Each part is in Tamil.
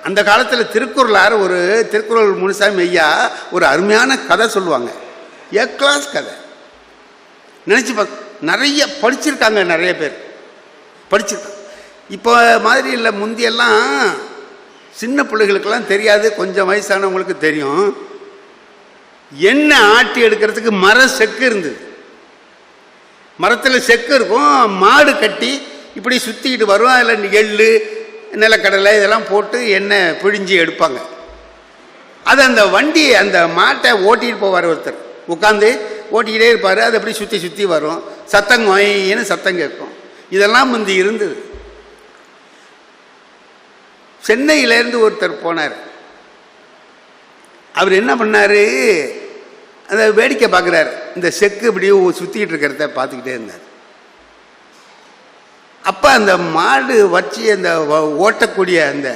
அந்த காலத்தில் திருக்குறளார் ஒரு திருக்குறள் முனுசாமி ஐயா ஒரு அருமையான கதை சொல்லுவாங்க. ஏ கிளாஸ் கதை நினச்சி நிறைய படிச்சிருக்காங்க, நிறைய பேர் படிச்சிருக்காங்க. இப்போ மாதிரி இல்லை, முந்தியெல்லாம் சின்ன பிள்ளைகளுக்கெல்லாம் தெரியாது, கொஞ்சம் வயசானவங்களுக்கு தெரியும். எண்ணெய் ஆட்டி எடுக்கிறதுக்கு மர செக்கு இருந்தது. மரத்தில் செக்கு இருக்கும், மாடு கட்டி இப்படி சுற்றிக்கிட்டு வரும். அதில் எள்ளு நிலக்கடலை இதெல்லாம் போட்டு எண்ணெய் பிழிஞ்சி எடுப்பாங்க. அது அந்த வண்டி அந்த மாட்டை ஓட்டிகிட்டு போவார் ஒருத்தர், உட்காந்து ஓட்டிக்கிட்டே இருப்பார். அது அப்படி சுற்றி சுற்றி வரும், சத்தம் வாயின்னு சத்தம் கேட்கும். இதெல்லாம் முந்தி இருந்தது. சென்னையிலேருந்து ஒருத்தர் போனார். அவர் என்ன பண்ணார், அதை வேடிக்கை பார்க்குறாரு. இந்த செக்கு இப்படியே சுற்றிக்கிட்டு இருக்கிறத பார்த்துக்கிட்டே இருந்தார். அப்போ அந்த மாடு வச்சு அந்த ஓட்டக்கூடிய அந்த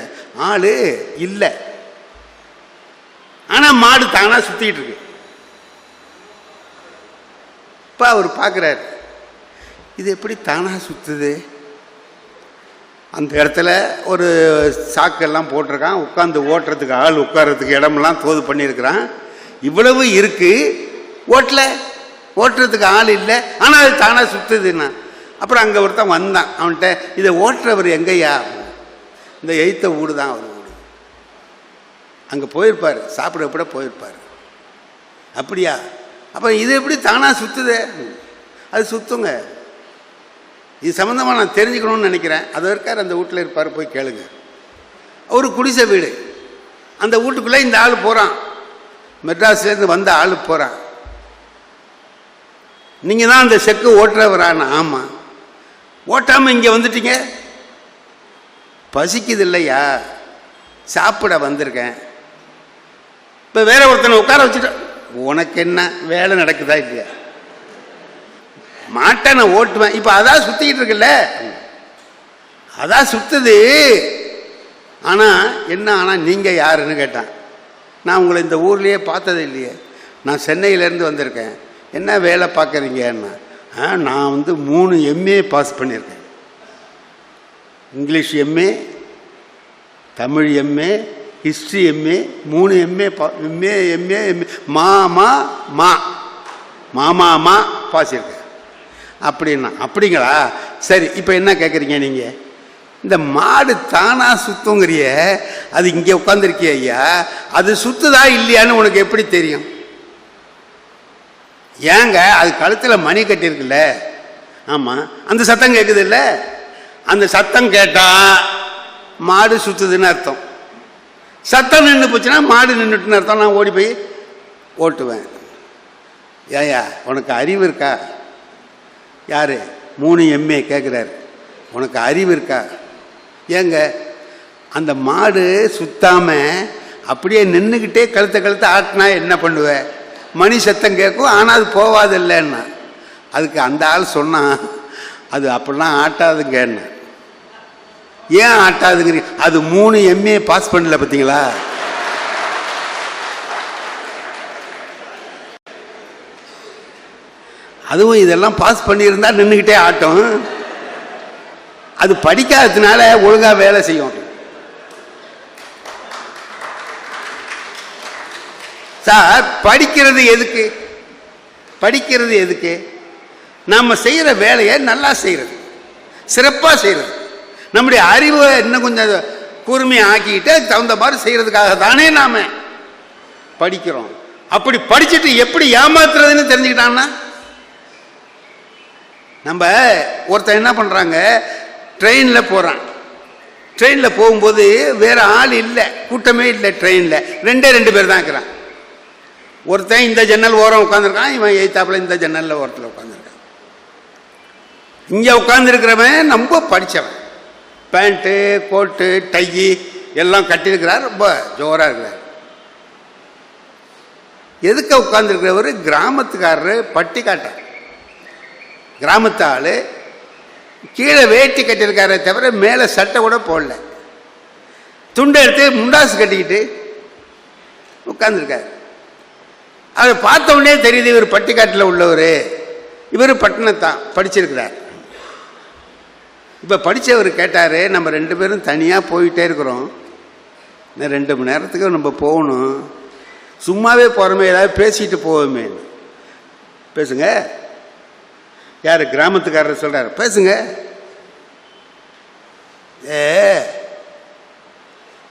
ஆள் இல்லை, ஆனால் மாடு தானாக சுற்றிக்கிட்டு இருக்கு. இப்போ அவர் பார்க்குறாரு, இது எப்படி தானாக சுற்றுது? அந்த இடத்துல ஒரு சாக்கெல்லாம் போட்டிருக்கான், உட்காந்து ஓட்டுறதுக்கு ஆள் உட்கார்றதுக்கு இடமெல்லாம் தோது பண்ணியிருக்கிறான். இவ்வளவு இருக்கு, ஓட்டுறதுக்கு ஆள் இல்லை, ஆனால் அது தானாக சுற்றுதுன்னா. அப்புறம் அங்கே ஒருத்தன் வந்தான், அவன்கிட்ட இதை ஓட்டுறவர் எங்கய்யா? இந்த எய்த்த வீடு தான் அவர் வீடு. அங்கே போயிருப்பார், சாப்பிட கூட போயிருப்பார். அப்படியா? அப்போ இது எப்படி தானாக சுற்றுது? அது சுற்றுங்க. இது சம்மந்தமாக நான் தெரிஞ்சுக்கணும்னு நினைக்கிறேன். அது இருக்கார், அந்த வீட்டில் இருப்பார், போய் கேளுங்க. ஒரு குடிசை வீடு, அந்த வீட்டுக்குள்ளே இந்த ஆள் போகிறான், மெட்ராஸ்லேருந்து வந்த ஆள் போகிறான். நீங்கள் தான் அந்த செக்கு ஓட்டுறவரானா? ஆமாம். ஓட்டாமல் இங்கே வந்துட்டீங்க? பசிக்குது இல்லையா, சாப்பிட வந்திருக்கேன். இப்போ வேற ஒருத்தனை உட்கார வச்சுட்ட, உனக்கு என்ன வேலை நடக்குதா இல்லையா? மாட்டை நான் ஓட்டுவேன். இப்போ அதான் சுற்றிக்கிட்டு இருக்குல்ல, அதான் சுற்றுது. ஆனால் என்ன, ஆனால் நீங்கள் யாருன்னு கேட்டான். நான் உங்களை இந்த ஊர்லேயே பார்த்தது இல்லையே, நான் சென்னையிலேருந்து வந்திருக்கேன், என்ன வேலை பார்க்குறீங்கன்னா, நான் 3 MA பாஸ் பண்ணியிருக்கேன். English MA, Tamil MA, history MA, 3 MA மாமா பாஸ் இருக்கேன் அப்படின்னா. அப்படிங்களா, சரி. இப்போ என்ன கேட்குறீங்க நீங்கள்? இந்த மாடு தானா சுத்துங்கிறிய, அது இங்கே உட்காந்துருக்கிய ஐயா, அது சுத்துதா இல்லையான்னு உனக்கு எப்படி தெரியும்? ஏங்க, அது கழுத்தில் மணி கட்டியிருக்குல்ல. ஆமாம், அந்த சத்தம் கேட்குது இல்லை, அந்த சத்தம் கேட்டால் மாடு சுற்றுதுன்னு அர்த்தம். சத்தம் நின்று போச்சுன்னா மாடு நின்றுட்டுன்னு அர்த்தம். நான் ஓடி போய் ஓட்டுவேன். ஏயா உனக்கு அறிவு இருக்கா? யார்? 3 MA கேட்குறாரு, உனக்கு அறிவு இருக்கா? ஏங்க, அந்த மாடு சுத்தாமல் அப்படியே நின்றுக்கிட்டே கழுத்தை ஆட்டினா என்ன பண்ணுவேன்? மணி சத்தம் கேட்கும், ஆனால் அது போவாது இல்லைன்னா. அதுக்கு அந்த ஆள் சொன்னான், அது அப்படிலாம் ஆட்டாதுங்கன்னு. ஏன் ஆட்டாதுங்கிறீ? அது 3 MA பாஸ் பண்ணல, பார்த்தீங்களா? அதுவும் இதெல்லாம் பாஸ் பண்ணியிருந்தா நின்றுக்கிட்டே ஆட்டும். அது படிக்காததுனால ஒழுங்காக வேலை செய்யும். சார், படிக்கிறது எதுக்கு? படிக்கிறது எதுக்கு? நம்ம செய்கிற வேலையை நல்லா செய்கிறது, சிறப்பாக செய்கிறது, நம்முடைய அறிவை இன்னும் கொஞ்சம் கூர்மையாக ஆக்கிக்கிட்டு அதுக்கு தகுந்த மாதிரி செய்கிறதுக்காக தானே நாம் படிக்கிறோம். அப்படி படிச்சுட்டு எப்படி ஏமாத்துறதுன்னு தெரிஞ்சுக்கிட்டான்னா, நம்ம ஒருத்தன் என்ன பண்ணுறாங்க, ட்ரெயினில் போகிறான். ட்ரெயினில் போகும்போது வேறு ஆள் இல்லை, கூட்டமே இல்லை. ட்ரெயினில் 2 பேர் தான் இருக்கிறான். ஒருத்தன் இந்த ஜன்னல் ஓரம் உட்காந்துருக்கான், இவன் எய்த்தாப்பில் இந்த ஜன்னலில் ஓரத்தில் உட்காந்துருக்கான். இங்கே உட்காந்துருக்கிறவன் ரொம்ப படித்தவன், பேண்ட்டு கோட்டு டை எல்லாம் கட்டியிருக்கிறார், ரொம்ப ஜோராக இருக்கிறார். எதுக்க உட்காந்துருக்கிறவர் கிராமத்துக்காரரு, பட்டி காட்டார், கிராமத்து ஆள். கீழே வேட்டி கட்டியிருக்காரே தவிர மேலே சட்டை கூட போடல. துண்டை எடுத்து முண்டாசு கட்டிக்கிட்டு உட்காந்துருக்காரு. அதை பார்த்த உடனே தெரியுது இவர் பட்டிக்காட்டில் உள்ளவர். இவர் பட்டணத்தான் படிச்சிருக்கிறார். இப்போ படித்தவர் கேட்டார், நம்ம 2 பேரும் தனியாக போயிட்டே இருக்கிறோம், இன்னும் 2 மணி நேரத்துக்கு நம்ம போகணும், சும்மாவே போகிறோமே, ஏதாவது பேசிட்டு போவோமே. பேசுங்க. யார்? கிராமத்துக்காரர் சொல்கிறார், பேசுங்க.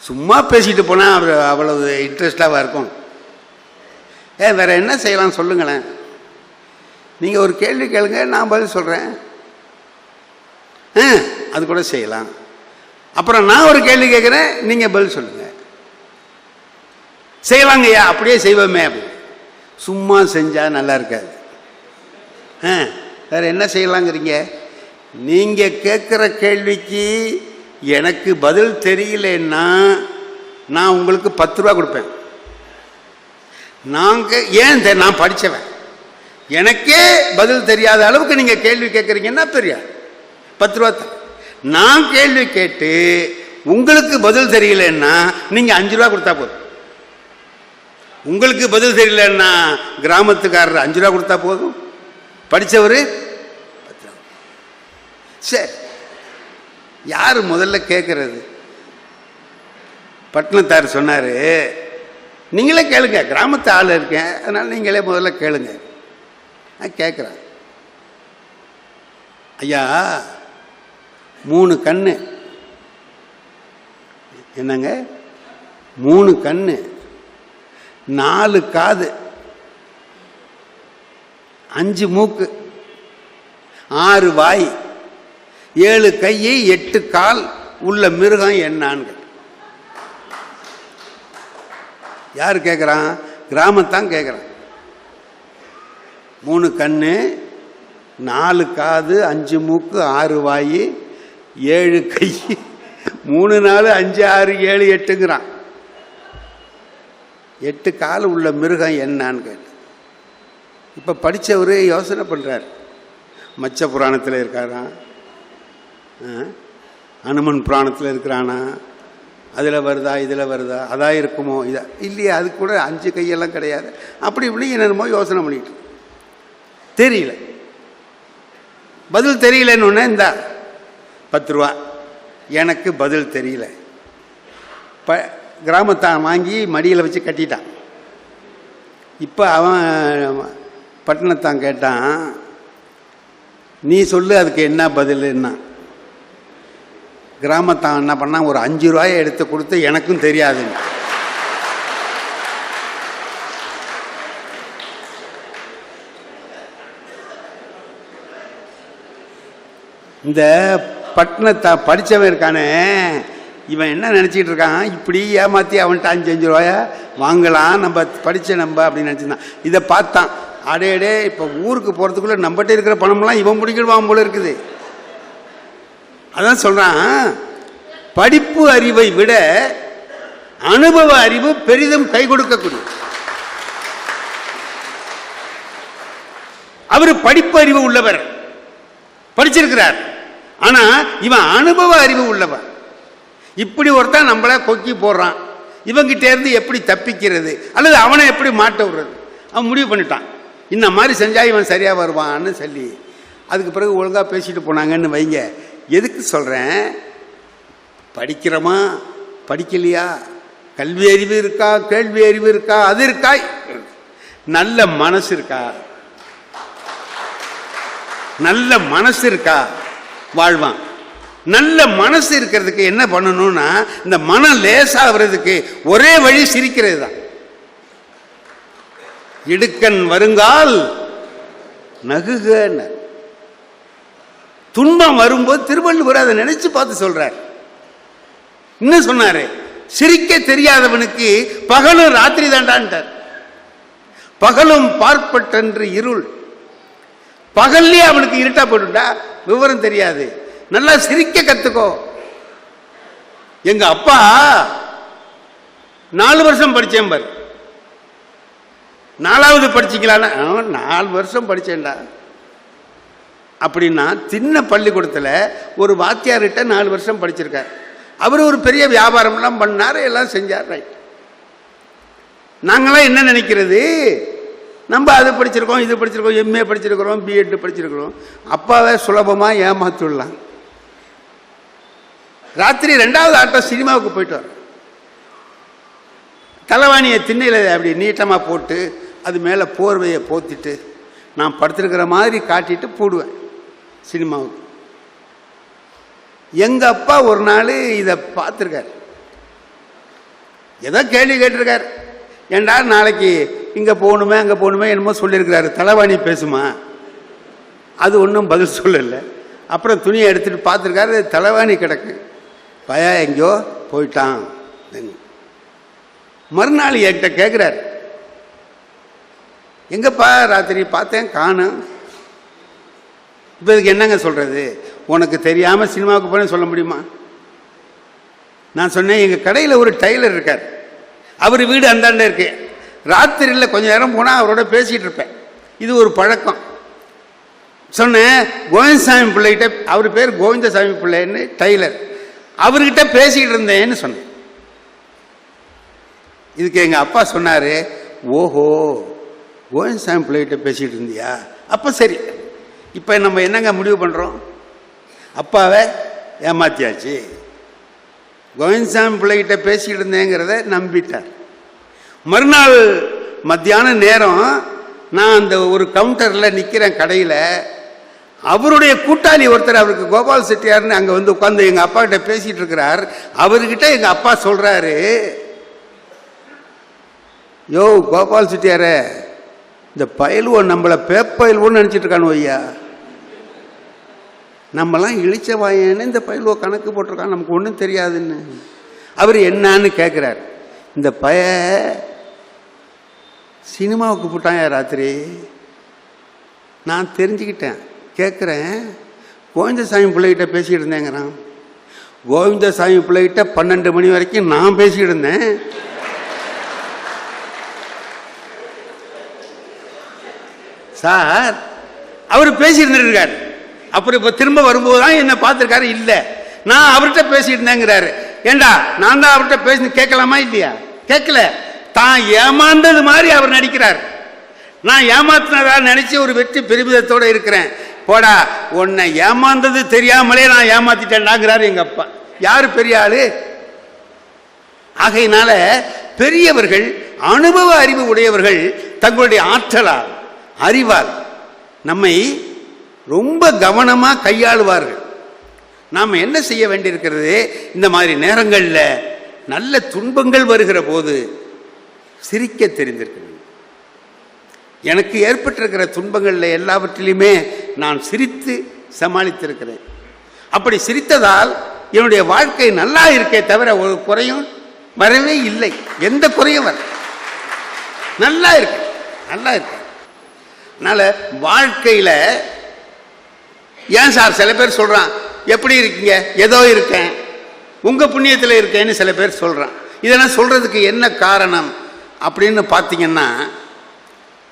சும்மா பேசிட்டு போனால் அவர் அவ்வளவு இன்ட்ரெஸ்டாக இருக்கும். வேற என்ன செய்யலாம் சொல்லுங்களேன். நீங்கள் ஒரு கேள்வி கேளுங்க, நான் பதில் சொல்கிறேன். அது கூட செய்யலாம். அப்புறம் நான் ஒரு கேள்வி கேட்குறேன், நீங்கள் பதில் சொல்லுங்க. செய்யலாங்கய்யா, அப்படியே செய்வோமே. அப்படி சும்மா செஞ்சால் நல்லா இருக்காது. வேற என்ன செய்யலாங்கிறீங்க? நீங்கள் கேட்குற கேள்விக்கு எனக்கு பதில் தெரியலன்னா நான் உங்களுக்கு 10 ரூபா கொடுப்பேன். நான் படித்தவன், எனக்கே பதில் தெரியாத அளவுக்கு நீங்கள் கேள்வி கேட்குறீங்கன்னா பெரிய 10 ரூபா தான். நான் கேள்வி கேட்டு உங்களுக்கு பதில் தெரியலன்னா நீங்கள் 5 ரூபா கொடுத்தா போதும். உங்களுக்கு பதில் தெரியலன்னா கிராமத்துக்காரர் 5 ரூபா கொடுத்தா போதும், படித்தவர் 10 ரூபா. சரி, யார் முதல்ல கேட்கறது? பட்டணத்தார் சொன்னார், நீங்களே கேளுங்க, கிராமத்து ஆள் இருக்கேன், அதனால் நீங்களே முதல்ல கேளுங்க. நான் கேட்குறேன். ஐயா, 3 கண்ணு. என்னங்க? 3 கண்ணு, 4 காது, 5 மூக்கு, 6 வாய், 7 கை, 8 கால் உள்ள மிருகம் என்னான்னு. யார் கேட்குறான்? கிராமத்தான் கேட்குறான். 3 கண்ணு, 4 காது, 5 மூக்கு, 6 வாய், 7 கை, 3 4 5 6 7 8ங்கிறான். 8 கால் உள்ள மிருகம் என்னான்னு கேட்டு இப்போ படித்தவர் யோசனை பண்ணுறார். மச்ச புராணத்தில் இருக்காராம், அனுமன் புராணத்தில் இருக்கிறானா, அதில் வருதா இதில் வருதா, அதான் இருக்குமோ இதா இல்லையா, அது கூட 5 கையெல்லாம் கிடையாது. அப்படி இப்படி என்னமோ யோசனை பண்ணிட்டு தெரியல, பதில் தெரியலன்னு ஒன்று. இந்த 10 ரூபா எனக்கு பதில் தெரியல. கிராமத்தான் வாங்கி மடியில் வச்சு கட்டிட்டான். இப்போ அவன் பட்டணத்தான் கேட்டான், நீ சொல்லு அதுக்கு என்ன பதில்னா. கிராமத்தான் என்ன பண்ணான், ஒரு 5 ரூபாயை எடுத்து கொடுத்து எனக்கும் தெரியாது. இந்த பட்டணத்தான் படித்தவன் இருக்கானே, இவன் என்ன நினச்சிக்கிட்டு இருக்கான், இப்படி ஏமாற்றி அவன்கிட்ட 5 ரூபாயா வாங்கலாம், நம்ம படித்த நம்ம அப்படின்னு நினச்சிருந்தான். இதை பார்த்தான், அடே இப்போ ஊருக்கு போகிறதுக்குள்ளே நம்மகிட்ட இருக்கிற பணம்லாம் இவன் பிடிக்கிடுவான் போல இருக்குது. அதான் சொல்கிறான், படிப்பு அறிவை விட அனுபவ அறிவு பெரிதும் கை கொடுக்கக்கூடிய. அவர் படிப்பு அறிவு உள்ளவர், படிச்சிருக்கிறார். ஆனா இவன் அனுபவ அறிவு உள்ளவன். இப்படி ஒருத்தன் நம்மள கொக்கி போடுறான், இவங்கிட்ட இருந்து எப்படி தப்பிக்கிறது அல்லது அவனை எப்படி மாட்ட விடுறது அவன் முடிவு பண்ணிட்டான். இந்த மாதிரி செஞ்சா இவன் சரியா வருவான்னு சொல்லி அதுக்கு பிறகு ஒழுங்கா பேசிட்டு போனாங்கன்னு வைங்க. எதுக்கு சொல்றேன், படிக்கிறோமா படிக்கலையா, கல்வி அறிவு இருக்கா கேள்வி அறிவு இருக்கா, அது இருக்கா, நல்ல மனசு இருக்கா, நல்ல மனசு இருக்கா, வாழ்வான். நல்ல மனசு இருக்கிறதுக்கு என்ன பண்ணணும்னா, இந்த மனம் லேசாகிறதுக்கு ஒரே வழி சிரிக்கிறது தான். இடுக்கண் வருங்கால் நகுக. துன்பம் வரும்போது திருவள்ளுவர் அதை நினைச்சு பார்த்து சொல்றார். இன்னும் சொன்னாரு, சிரிக்க தெரியாதவனுக்கு பகலும் ராத்திரி தாண்டான்ட்டார். பகலும் பார்ப்பட்டன்று இருள். பகல்லே அவனுக்கு இருட்டா போட்டுட்டா விவரம் தெரியாது. நல்லா சிரிக்க கத்துக்கோ. எங்க அப்பா 4 வருஷம் படிச்சேன் பாரு. 4வது படிச்சிக்கலான்னா 4 வருஷம் படிச்சேன்டா அப்படின்னா, சின்ன பள்ளிக்கூடத்தில் ஒரு வாத்தியார்கிட்ட 4 வருஷம் படிச்சிருக்கார். அவர் ஒரு பெரிய வியாபாரம்லாம் பண்ணார், எல்லாம் செஞ்சார். ரைட். நாங்களாம் என்ன நினைக்கிறது, நம்ம அது படிச்சிருக்கோம், இது படிச்சிருக்கோம், எம்ஏ படிச்சிருக்கிறோம், பிஎட் படிச்சிருக்கிறோம். அப்பாவை சுலபமாக ஏமாற்றிடலாம். ராத்திரி 2வது ஆட்டம் சினிமாவுக்கு போயிட்டு வர தலைவாணியை திண்ணையில் அப்படி நீட்டமாக போட்டு அது மேலே போர்வையை போத்திட்டு நான் படுத்திருக்கிற மாதிரி காட்டிட்டு போடுவேன் சினிமாவுக்கு. எங்கள் அப்பா ஒரு நாள் இதை பார்த்துருக்கார், ஏதோ கேள்வி கேட்டிருக்கார். ஏண்டா நாளைக்கு இங்கே போகணுமே அங்கே போகணுமே என்னமோ சொல்லியிருக்கிறாரு, தலைவாணி பேசுமா? அது ஒன்றும் பதில் சொல்லலை. அப்புறம் துணியை எடுத்துகிட்டு பார்த்துருக்காரு, தலைவாணி கிடக்கு. பயா எங்கேயோ போயிட்டான். மறுநாள் என்கிட்ட கேட்குறாரு, எங்கப்பா ராத்திரி பார்த்தேன் காணும். இப்போ இதுக்கு என்னங்க சொல்கிறது? உனக்கு தெரியாமல் சினிமாவுக்கு போனேன்னு சொல்ல முடியுமா? நான் சொன்னேன், எங்கள் கடையில் ஒரு டைலர் இருக்கார், அவர் வீடு அந்தாண்ட இருக்கு. ராத்திரியில் கொஞ்சம் நேரம் போனால் அவரோட பேசிகிட்டு இருப்பேன். இது ஒரு பழக்கம். சொன்னேன், கோவிந்தசாமி பிள்ளைகிட்ட, அவர் பேர் கோவிந்தசாமி பிள்ளைன்னு டைலர், அவர்கிட்ட பேசிக்கிட்டு இருந்தேன்னு சொன்னேன். இதுக்கு எங்கள் அப்பா சொன்னார், ஓஹோ கோவிந்தசாமி பிள்ளைகிட்ட பேசிகிட்டு இருந்தியா, அப்போ சரி. இப்போ நம்ம என்னங்க முடிவு பண்ணுறோம்? அப்பாவை ஏமாத்தியாச்சு, கோவிந்தசாமி பிள்ளைகிட்ட பேசிக்கிட்டு இருந்தேங்கிறத நம்பிட்டார். மறுநாள் மத்தியான நேரம் நான் அந்த ஒரு கவுண்டரில் நிற்கிறேன் கடையில். அவருடைய கூட்டாளி ஒருத்தர், அவருக்கு கோபால் செட்டியார்னு அங்கே வந்து உட்காந்து எங்கள் அப்பா கிட்ட பேசிகிட்டு இருக்கிறார். அவர்கிட்ட எங்கள் அப்பா சொல்கிறாரு, யோ கோபால் செட்டியார, இந்த பயலுவோம் நம்மளை பேப்பயல்வோன்னு நினச்சிட்டு இருக்கானு ஐயா, நம்மலாம் இழிச்ச வாயன்னு இந்த பயலுவோ கணக்கு போட்டிருக்கான், நமக்கு ஒன்றும் தெரியாதுன்னு. அவர் என்னான்னு கேட்குறார். இந்த பய சினிமாவுக்கு போட்டான் ராத்திரி, நான் தெரிஞ்சுக்கிட்டேன். கேட்குறேன், கோவிந்தசாமி பிள்ளைகிட்ட பேசிக்கிட்டு இருந்தேங்கிறான். கோவிந்தசாமி பிள்ளைகிட்ட 12 மணி வரைக்கும் நான் பேசிக்கிட்டு இருந்தேன். சார் அவர் பேசியிருந்துருக்கார். அப்புறம் இப்போ திரும்ப வரும்போது தான் என்னை பார்த்துருக்காரு. இல்லை, நான் அவர்கிட்ட பேசிட்டு இருந்தேங்கிறாரு. ஏண்டா நான் தான் அவர்கிட்ட பேசி கேட்கலாமா இல்லையா? கேட்கல. தான் ஏமாந்தது மாதிரி அவர் நடிக்கிறார். நான் ஏமாத்தினதா நினைச்சு ஒரு வெற்றி பெருமிதத்தோடு இருக்கிறேன். போடா, உன்னை ஏமாந்தது தெரியாமலே நான் ஏமாத்திட்டேன்டாங்கிறாரு எங்க அப்பா. யாரு பெரிய ஆளு? ஆகையினால பெரியவர்கள், அனுபவ அறிவு உடையவர்கள் தங்களுடைய ஆற்றலால், அறிவால் நம்மை ரொம்ப கவனமா கையாளுவார்கள். நாம் என்ன செய்ய வேண்டியிருக்கிறது? இந்த மாதிரி நேரங்களில் நல்ல துன்பங்கள் வருகிற போது சிரிக்க தெரிந்திருக்கிறது. எனக்கு ஏற்பட்டிருக்கிற துன்பங்களில் எல்லாவற்றிலுமே நான் சிரித்து சமாளித்திருக்கிறேன். அப்படி சிரித்ததால் என்னுடைய வாழ்க்கை நல்லா இருக்கே தவிர ஒரு குறையும் வரவே இல்லை. எந்த குறையும் வர, நல்லா இருக்கு, நல்லா இருக்கு. அதனால வாழ்க்கையில ஏன் சார் சில பேர் சொல்றான், எப்படி இருக்கீங்க? ஏதோ இருக்கேன், உங்க புண்ணியத்தில் இருக்கேன்னு சில பேர் சொல்றான். இதெல்லாம் சொல்றதுக்கு என்ன காரணம் அப்படின்னு பார்த்தீங்கன்னா,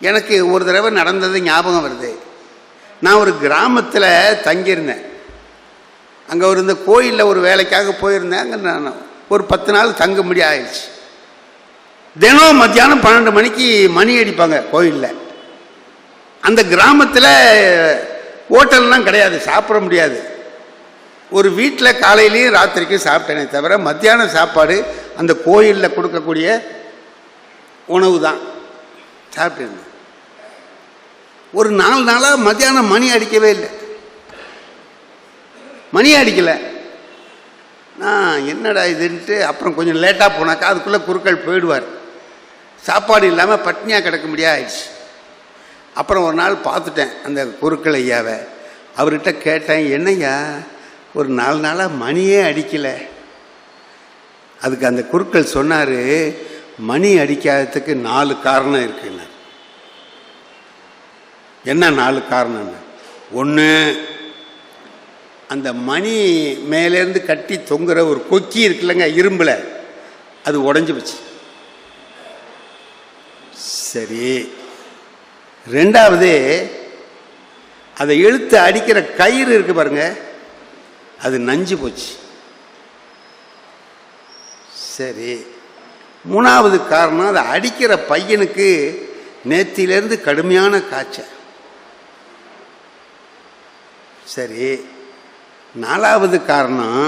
எனக்கு ஒரு தடவை நடந்தது ஞாபகம் வருது. நான் ஒரு கிராமத்தில் தங்கியிருந்தேன். அங்கே ஒரு இந்த கோயிலில் ஒரு வேலைக்காக போயிருந்தேன். அங்கே நான் ஒரு 10 நாள் தங்க முடிய ஆயிடுச்சு. தினம் மத்தியானம் 12 மணிக்கு மணி அடிப்பாங்க கோயிலில். அந்த கிராமத்தில் ஹோட்டல்லாம் கிடையாது, சாப்பிட முடியாது. ஒரு வீட்டில் காலையிலையும் ராத்திரிக்கும் சாப்பிட்டேனே தவிர மத்தியான சாப்பாடு அந்த கோயிலில் கொடுக்கக்கூடிய உணவு தான் சாப்பிட்டேன். ஒரு 4 நாளாக மத்தியானம் மணி அடிக்கவே இல்லை, மணி அடிக்கலை. நான் என்னடா இதுன்ட்டு அப்புறம் கொஞ்சம் லேட்டாக போனாக்கா அதுக்குள்ளே குருக்கள் போயிடுவார். சாப்பாடு இல்லாமல் பட்னியாக கிடக்க முடியாயிடுச்சு. அப்புறம் ஒரு நாள் பார்த்துட்டேன் அந்த குருக்கள் ஐயாவை. அவர்கிட்ட கேட்டேன், என்னையா ஒரு 4 நாளாக மணியே அடிக்கலை? அதுக்கு அந்த குருக்கள் சொன்னார், மணி அடிக்காததுக்கு 4 காரணம் இருக்குன்னு. என்ன 4 காரணம்னு? ஒன்று, அந்த மணி மேலேருந்து கட்டி தொங்குற ஒரு கொக்கி இருக்குல்லங்க இரும்பில், அது உடஞ்சி போச்சு. சரி. 2வது, அதை இழுத்து அடிக்கிற கயிறு இருக்கு பாருங்க, அது நஞ்சு போச்சு. சரி. 3வது காரணம், அதை அடிக்கிற பையனுக்கு நேத்தியிலேருந்து கடுமையான காய்ச்சல். சரி, 4வது காரணம்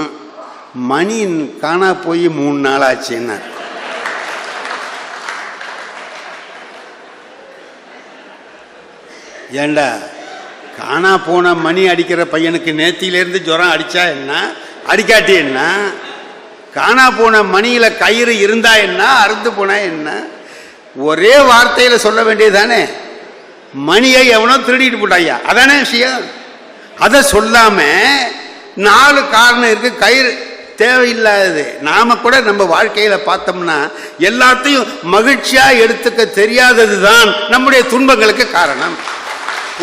மணி காணா போய் 3 நாள் ஆச்சுன்னா. ஏண்டா, காணா போன மணி அடிக்கிற பையனுக்கு நேத்தியிலேருந்து ஜுரம் அடித்தா என்ன, அடிக்காட்டி என்ன? காணா போன மணியில் கயிறு இருந்தா என்ன, அறுந்து போனா என்ன? ஒரே வார்த்தையில் சொல்ல வேண்டியதுதானே, மணியை எவனோ திருடிட்டு போட்டாயா, அதானே விஷயம். அதை சொல்லாம 4 காரணம் இருக்கு, கயிறு தேவையில்லாதது. நாம கூட நம்ம வாழ்க்கையில பார்த்தோம்னா எல்லாத்தையும் மகிழ்ச்சியா எடுத்துக்க தெரியாதது தான் நம்முடைய துன்பங்களுக்கு காரணம்.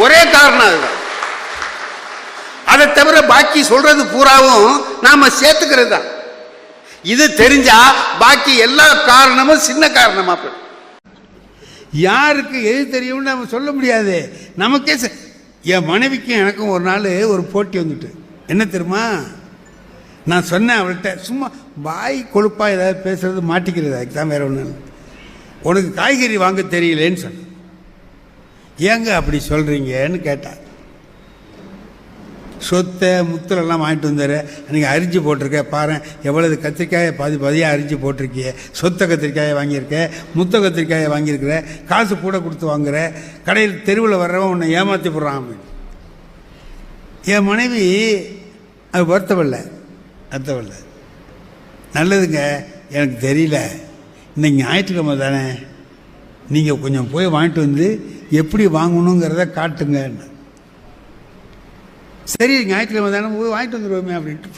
ஒரே காரணம் அதுதான். அதை தவிர பாக்கி சொல்றது பூராவும் நாம சேர்த்துக்கிறது தான். இது தெரிஞ்சா பாக்கி எல்லா காரணமும் சின்ன காரணமா போயிடும். யாருக்கு எது தெரியும்னு நம்ம சொல்ல முடியாது. நமக்கே என் மனைவிக்கும் எனக்கும் ஒரு நாள் ஒரு போட்டி வந்துட்டு, என்ன தெரியுமா, நான் சொன்னேன் அவள்கிட்ட, சும்மா வாய் கொழுப்பா ஏதாவது பேசுறது மாட்டிக்கிறது, அதுக்கு தான் வேற ஒன்று. உனக்கு காய்கறி வாங்க தெரியலேன்னு சொன்னேன். ஏங்க அப்படி சொல்கிறீங்கன்னு கேட்டார். சொத்தை முத்தலெல்லாம் வாங்கிட்டு வந்தார், அன்றைக்கி அரிஞ்சு போட்டிருக்க பாரு, எவ்வளவு கத்திரிக்காயை பதியாக அரிஞ்சு போட்டிருக்கிய, சொத்தை கத்திரிக்காயை வாங்கியிருக்க, முத்த கத்திரிக்காயை வாங்கியிருக்கிற, காசு கூட கொடுத்து வாங்குற, கடையில் தெருவில் வர்றவன் உன்னை ஏமாற்றி போடுறான் அப்படின்னு. என் மனைவி அது வருத்தமில்லை, அர்த்தமில்லை. நல்லதுங்க, எனக்கு தெரியல, இன்னைக்கு ஞாயிற்றுக்கிழமை தானே, நீங்கள் கொஞ்சம் போய் வாங்கிட்டு வந்து எப்படி வாங்கணுங்கிறத காட்டுங்க. சரி, ஞாயிற்றுக்கிழமை தானே, போய் வாங்கிட்டு வந்துடுவோமே அப்படின்ட்டு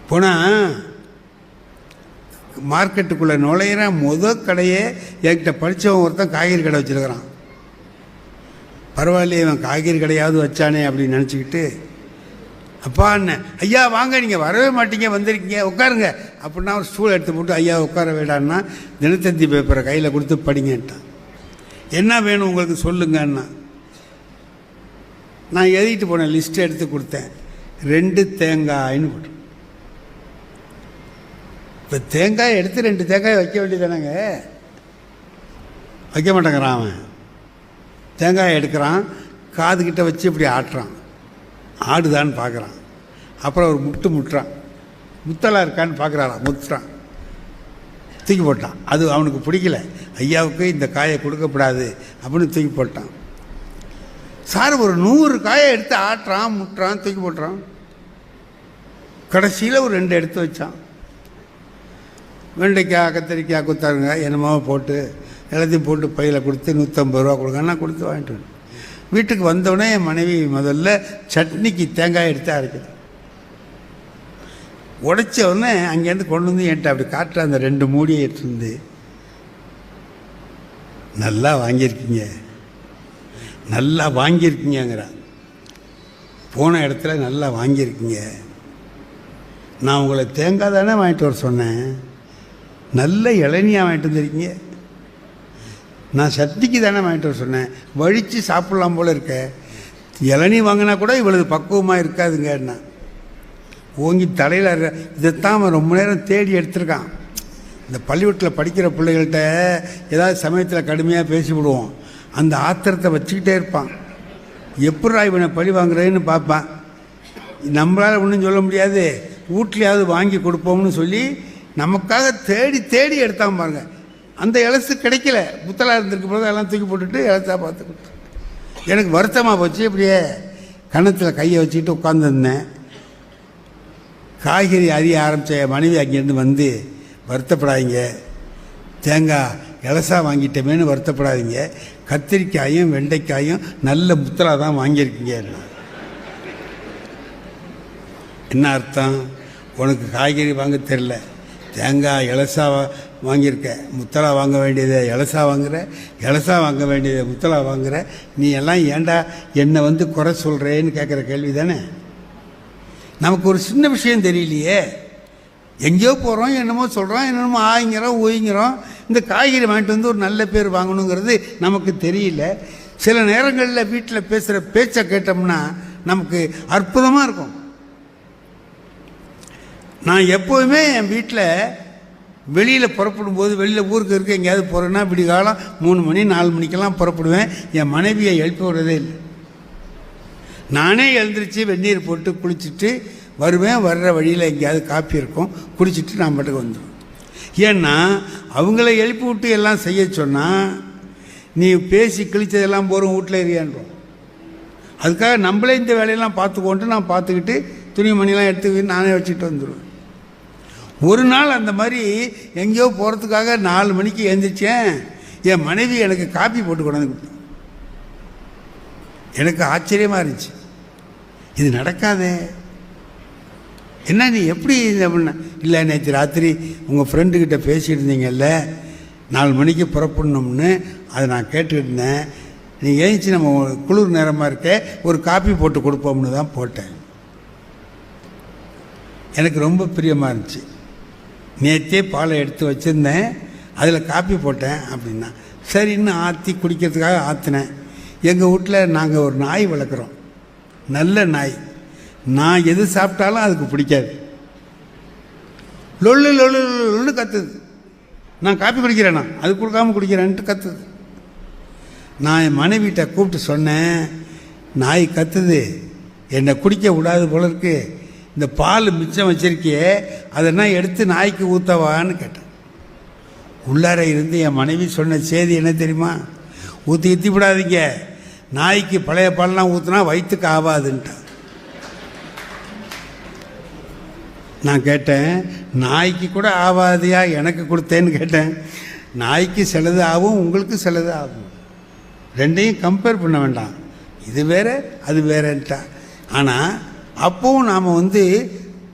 போனால் மார்க்கெட்டுக்குள்ளே நுழையிற கடையே என்கிட்ட படித்தவன் ஒருத்தன் காய்கறி கடை வச்சுருக்கிறான். பரவாயில்லையே, இவன் காய்கறி கடையாவது வச்சானே அப்படின்னு நினச்சிக்கிட்டு, அப்பா அண்ணன், ஐயா வாங்க, நீங்கள் வரவே மாட்டீங்க, வந்திருக்கீங்க, உட்காருங்க அப்படின்னா ஒரு ஸ்டூல் எடுத்து போட்டு, ஐயா உட்கார வேடான்னா தினத்தந்தி பேப்பரை கையில் கொடுத்து படிங்கட்டான். என்ன வேணும் உங்களுக்கு சொல்லுங்கன்னா, நான் எழுதிட்டு போனேன், லிஸ்ட்டு எடுத்து கொடுத்தேன், 2 தேங்காய்னு போட்டு. இப்போ தேங்காய் எடுத்து 2 தேங்காய் வைக்க வேண்டியதானங்க, வைக்க மாட்டேங்கிறான் அவன். தேங்காய் எடுக்கிறான், காதுகிட்ட வச்சு இப்படி ஆட்டுறான், ஆடுதான்னு பார்க்குறான். அப்புறம் ஒரு முட்டுறான், முத்தலாக இருக்கான்னு பார்க்குறான், முத்துறான், தூக்கி போட்டான். அது அவனுக்கு பிடிக்கல, ஐயாவுக்கு இந்த காயை கொடுக்கப்படாது அப்படின்னு தூக்கி போட்டான். சார் ஒரு 100 காயை எடுத்து ஆட்டுறான், முட்டுறான், தூக்கி போட்டுறான். கடைசியில் ஒரு 2 எடுத்து வச்சான். வெண்டைக்காய், கத்திரிக்காய், குத்தாருங்க என்னமோ போட்டு எல்லாத்தையும் போட்டு பையில் கொடுத்து 150 ரூபா கொடுங்கன்னா கொடுத்து வாங்கிட்டு வந்து வீட்டுக்கு வந்தோடனே என் மனைவி முதல்ல சட்னிக்கு தேங்காய் எடுத்து அரைக்குது. உடைச்ச உடனே அங்கேருந்து கொண்டு வந்து என்கிட்ட அப்படி காட்டுற அந்த 2 மூடியை எடுத்துருந்து, நல்லா வாங்கியிருக்கீங்க, நல்லா வாங்கியிருக்கீங்கிறான். போன இடத்துல நல்லா வாங்கியிருக்கீங்க, நான் உங்களை தேங்காய் தானே வாங்கிட்டு வர சொன்னேன், நல்ல இளநியாக வாங்கிட்டு வந்துருக்கீங்க. நான் சட்னிக்கு தானே வாங்கிட்டு வர சொன்னேன், வழித்து சாப்பிட்லாம் போல் இருக்க, இளநீ வாங்கினா கூட இவ்வளவு பக்குவமாக இருக்காதுங்கன்னா ஓங்கி தலையில். இதைத்தான் அவன் ரொம்ப நேரம் தேடி எடுத்திருக்கான். இந்த பள்ளிக்கூடத்தில் படிக்கிற பிள்ளைகள்கிட்ட ஏதாவது சமயத்தில் கடுமையாக பேசிவிடுவோம், அந்த ஆத்திரத்தை வச்சுக்கிட்டே இருப்பான். எப்படா இவனை பழி வாங்குறேன்னு பார்ப்பான். நம்மளால் ஒன்றும் சொல்ல முடியாது, வீட்லையாவது வாங்கி கொடுப்போம்னு சொல்லி நமக்காக தேடி தேடி எடுத்தான் பாருங்க. அந்த இலசு கிடைக்கல, முத்தலாக இருந்திருக்க போது எல்லாம் தூக்கி போட்டுட்டு இலசா பார்த்து கொடுத்து எனக்கு வருத்தமாக போச்சு. இப்படியே கன்னத்தில் கையை வச்சுக்கிட்டு உட்காந்துருந்தேன். காய்கறி அறிய ஆரம்பித்த மனைவி அங்கேருந்து வந்து, வருத்தப்படாதீங்க, தேங்காய் இலசா வாங்கிட்டோமேனு வருத்தப்படாதீங்க, கத்திரிக்காயும் வெண்டைக்காயும் நல்ல முத்தலாக தான் வாங்கியிருக்கீங்க. என்ன அர்த்தம்? உனக்கு காய்கறி வாங்க தெரில, தேங்காய் இலசா வாங்கியிருக்க, முத்தலா வாங்க வேண்டியதை இலசா வாங்குற, இலசா வாங்க வேண்டியதை முத்தலா வாங்குற, நீ எல்லாம் ஏண்டா என்னை வந்து குறை சொல்கிறேன்னு கேட்குற கேள்வி தானே. நமக்கு ஒரு சின்ன விஷயம் தெரியலையே, எங்கேயோ போகிறோம், என்னமோ சொல்கிறோம், என்னென்னமோ ஆயிங்கிறோம் ஊயிங்கிறோம், இந்த காய்கறி வாங்கிட்டு வந்து ஒரு நல்ல பேர் வாங்கணுங்கிறது நமக்கு தெரியல. சில நேரங்களில் வீட்டில் பேசுகிற பேச்சை கேட்டோம்னா நமக்கு அற்புதமாக இருக்கும். நான் எப்போவுமே என் வீட்டில் வெளியில் புறப்படும் போது வெளியில் ஊருக்கு இருக்க எங்கேயாவது போகிறேன்னா விடி காலம் 3 மணி 4 மணிக்கெல்லாம் புறப்படுவேன். என் மனைவியை எழுப்பி விடுறதே இல்லை. நானே எழுந்திரிச்சு வெந்நீர் போட்டு குளிச்சுட்டு வருவேன். வர்ற வழியில் எங்கேயாவது காப்பி இருக்கும், குடிச்சிட்டு நான் பாட்டுக்கு வந்துடுவேன். ஏன்னா அவங்கள எழுப்பி விட்டு எல்லாம் செய்ய சொன்னால் நீ பேசி கிழிச்சதெல்லாம் போகிறோம் வீட்டில் எரியான்றோம். அதுக்காக நம்மளே இந்த வேலையெல்லாம் பார்த்துக்கொண்டு நான் பார்த்துக்கிட்டு துணிமணிலாம் எடுத்துக்கிட்டு நானே வச்சுட்டு வந்துடுவேன். ஒரு நாள் அந்த மாதிரி எங்கேயோ போகிறதுக்காக 4 மணிக்கு எழுந்திரிச்சேன். என் மனைவி எனக்கு காப்பி போட்டு கொண்டாந்து கொடுத்தேன். எனக்கு ஆச்சரியமாக இருந்துச்சு, இது நடக்காதே, என்ன நீ எப்படி அப்படின்னா, இல்லை நேற்று ராத்திரி உங்கள் ஃப்ரெண்டுக்கிட்ட பேசிகிட்டு இருந்தீங்கல்ல 4 மணிக்கு புறப்படணும்னு, அதை நான் கேட்டுக்கிட்டு இருந்தேன். நீ ஏஞ்சி நம்ம குளிர் நேரமாக இருக்க ஒரு காப்பி போட்டு கொடுப்போம்னு தான் போட்டேன். எனக்கு ரொம்ப பிரியமாக இருந்துச்சு. நேற்றே பாலை எடுத்து வச்சுருந்தேன், அதில் காப்பி போட்டேன் அப்படின்னா சரின்னு ஆற்றி குடிக்கிறதுக்காக ஆற்றினேன். எங்கள் வீட்டில் நாங்கள் ஒரு நாய் வளர்க்குறோம், நல்ல நாய். நான் எது சாப்பிட்டாலும் அதுக்கு பிடிக்காது. லொல்லு லொல்லு லொல்லுன்னு கத்துது. நான் காப்பி குடிக்கிறேன்னா அது கொடுக்காம குடிக்கிறேன்ட்டு கத்துது. நான் என் மனைவிட்ட கூப்பிட்டு சொன்னேன், நாய் கத்துது, என்னை குடிக்க விடாது போல இருக்கு, இந்த பால் மிச்சம் வச்சிருக்கியே அதெல்லாம் எடுத்து நாய்க்கு ஊற்றவான்னு கேட்டேன். உள்ளார இருந்து என் மனைவி சொன்ன செய்தி என்ன தெரியுமா? ஊற்றி விடாதீங்க, நாய்க்கு பழைய பால்லாம் ஊற்றினா வயிற்றுக்கு ஆகாதுன்ட்டான். நான் கேட்டேன், நாய்க்கு கூட ஆகாதியா எனக்கு கொடுத்தேன்னு கேட்டேன். நாய்க்கு சிலது ஆகும், உங்களுக்கு சிலது ஆகும், ரெண்டையும் கம்பேர் பண்ண வேண்டாம், இது வேற அது வேறன்ட்டா. ஆனால் அப்போவும் நாம்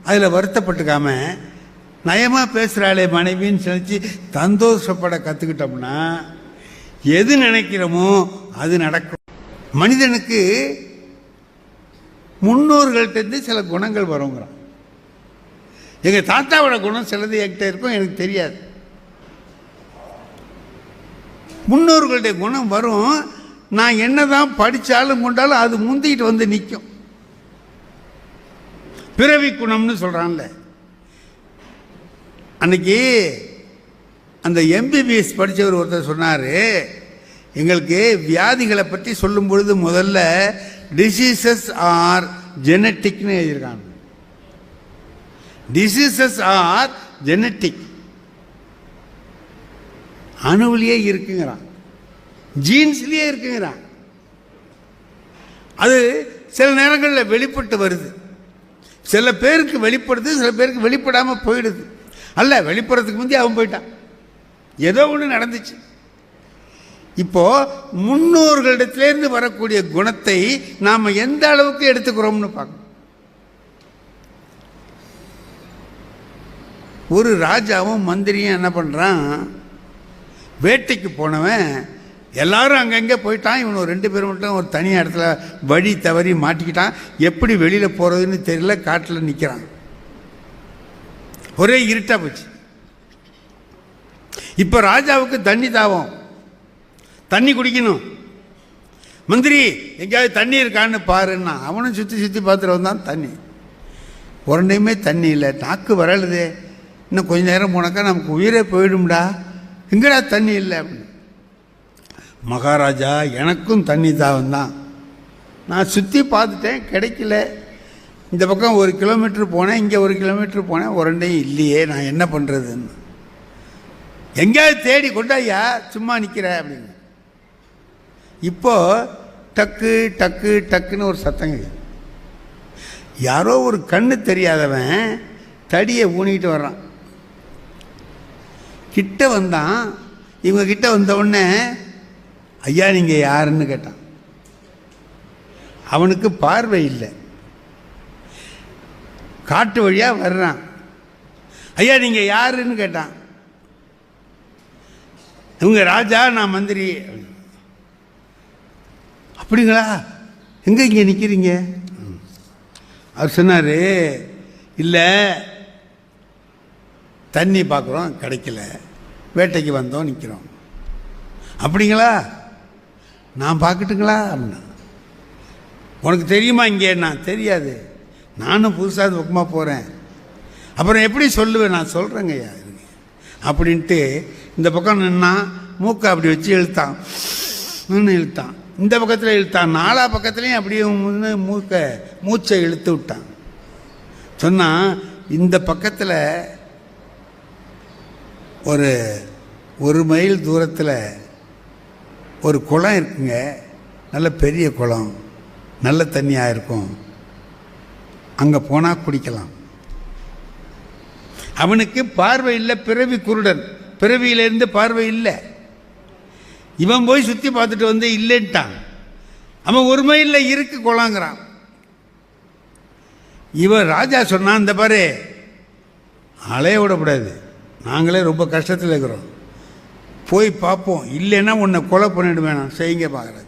அதில் வருத்தப்பட்டுக்காம நயமாக பேசுகிறாளே மனைவின்னு நினச்சி சந்தோஷப்பட கற்றுக்கிட்டோம்னா எது நினைக்கிறோமோ அது நடக்கும். மனிதனுக்கு முன்னோர்கள்ட்டேருந்து சில குணங்கள் வருங்கிறான். எங்கள் தாத்தாவோட குணம் சிலது என்கிட்ட இருக்கும், எனக்கு தெரியாது. முன்னோர்களுடைய குணம் வரும். நான் என்னதான் படித்தாலும் கொண்டாலும் அது முந்திக்கிட்டு வந்து நிற்கும். பிறவி குணம்னு சொல்கிறான்ல. அன்னைக்கு அந்த எம்பிபிஎஸ் படித்தவர் ஒருத்தர் சொன்னார், எங்களுக்கு வியாதிகளை பற்றி சொல்லும் பொழுது முதல்ல டிசீசஸ் ஆர் ஜெனட்டிக்னு எழுதியிருக்காங்க. டிசீசஸ் ஆர் ஜெனட்டிக், அணுவிலேயே இருக்குங்கிறான், ஜீன்ஸ்லேயே இருக்குங்கிறான். அது சில நேரங்களில் வெளிப்பட்டு வருது, சில பேருக்கு வெளிப்படுது, சில பேருக்கு வெளிப்படாமல் போயிடுது. அல்ல, வெளிப்படுறதுக்கு முந்தைய அவன் போயிட்டான், ஏதோ ஒன்று நடந்துச்சு. இப்போ முன்னோர்களிடத்திலேருந்து வரக்கூடிய குணத்தை நாம் எந்த அளவுக்கு எடுத்துக்கிறோம்னு பார்க்கணும். ஒரு ராஜாவும் மந்திரியும் என்ன பண்ணுறான், வேட்டைக்கு போனவன் எல்லாரும் அங்கங்கே போயிட்டான். இவன் ஒரு 2 பேர் மட்டும் ஒரு தனி இடத்துல வழி தவறி மாட்டிக்கிட்டான். எப்படி வெளியில் போகிறதுன்னு தெரியல, காட்டில் நிற்கிறான். ஒரே இருட்டாக போச்சு. இப்போ ராஜாவுக்கு தண்ணி தாகம், தண்ணி குடிக்கணும். மந்திரி எங்கேயாவது தண்ணி இருக்கான்னு பாருன்னா அவனும் சுற்றி பார்த்துட்டு வந்தான். தண்ணி உரண்டையுமே தண்ணி இல்லை. நாக்கு வரலுதே, இன்னும் கொஞ்ச நேரம் போனாக்கா நமக்கு உயிரே போயிடும்டா, எங்கடா தண்ணி இல்லை அப்படின்னு. மகாராஜா எனக்கும் தண்ணி தாகம் தான், நான் சுற்றி பார்த்துட்டேன் கிடைக்கல. இந்த பக்கம் 1 கிலோமீட்டர் போனேன், இங்கே 1 கிலோமீட்டர் போனேன், உரண்டையும் இல்லையே, நான் என்ன பண்ணுறதுன்னு. எங்கேயாவது தேடி கொண்டாயா, சும்மா நிற்கிற அப்படின்னு. இப்போ டக்கு டக்கு டக்குன்னு ஒரு சத்தம் கேட்குது. யாரோ ஒரு கண்ணு தெரியாதவன் தடியை ஊனிக்கிட்டு வர்றான். கிட்ட வந்தான். இவங்க கிட்ட வந்த உடனே ஐயா நீங்கள் யாருன்னு கேட்டான். அவனுக்கு பார்வை இல்லை, காட்டு வழியாக வர்றான். ஐயா நீங்கள் யாருன்னு கேட்டான். இவங்க ராஜா, நான் மந்திரி. அப்படிங்களா, எங்கே இங்கே நிற்கிறீங்க? அவர் சொன்னார், இல்லை தண்ணி பார்க்குறோம் கிடைக்கல, வேட்டைக்கு வந்தோம் நிற்கிறோம். அப்படிங்களா, நான் பார்க்கட்டுங்களா அப்படின்னா. உனக்கு தெரியுமா இங்கே? நான் தெரியாது, நானும் புதுசாக பக்கமாக போகிறேன். அப்புறம் எப்படி சொல்லுவேன்? நான் சொல்கிறேங்க ஐயா. அப்படின்ட்டு இந்த பக்கம் நின்னா மூக்கை அப்படி வச்சு இழுத்தான், இழுத்தான். இந்த பக்கத்தில் இழுத்தான், நாலா பக்கத்துலேயும் அப்படியே மூச்சை இழுத்து விட்டான். சொன்னான், இந்த பக்கத்தில் ஒரு மைல் தூரத்தில் ஒரு குளம் இருக்குங்க, நல்ல பெரிய குளம், நல்ல தண்ணியாக இருக்கும், அங்கே போனால் குடிக்கலாம். அவனுக்கு பார்வை இல்லை, பிறவி குருடன், பிறவியிலேருந்து பார்வை இல்லை. இவன் போய் சுற்றி பார்த்துட்டு வந்து இல்லைன்ட்டான். அவன் ஒரு மைலில் இருக்கு குளங்கிறான். இவன் ராஜா சொன்னான், இந்த பாரு அலைய விடக்கூடாது, நாங்களே ரொம்ப கஷ்டத்தில் இருக்கிறோம், போய் பார்ப்போம், இல்லைன்னா உன்னை கொலை பண்ணிட்டு வேணாம், செய்யுங்க பார்க்குறது.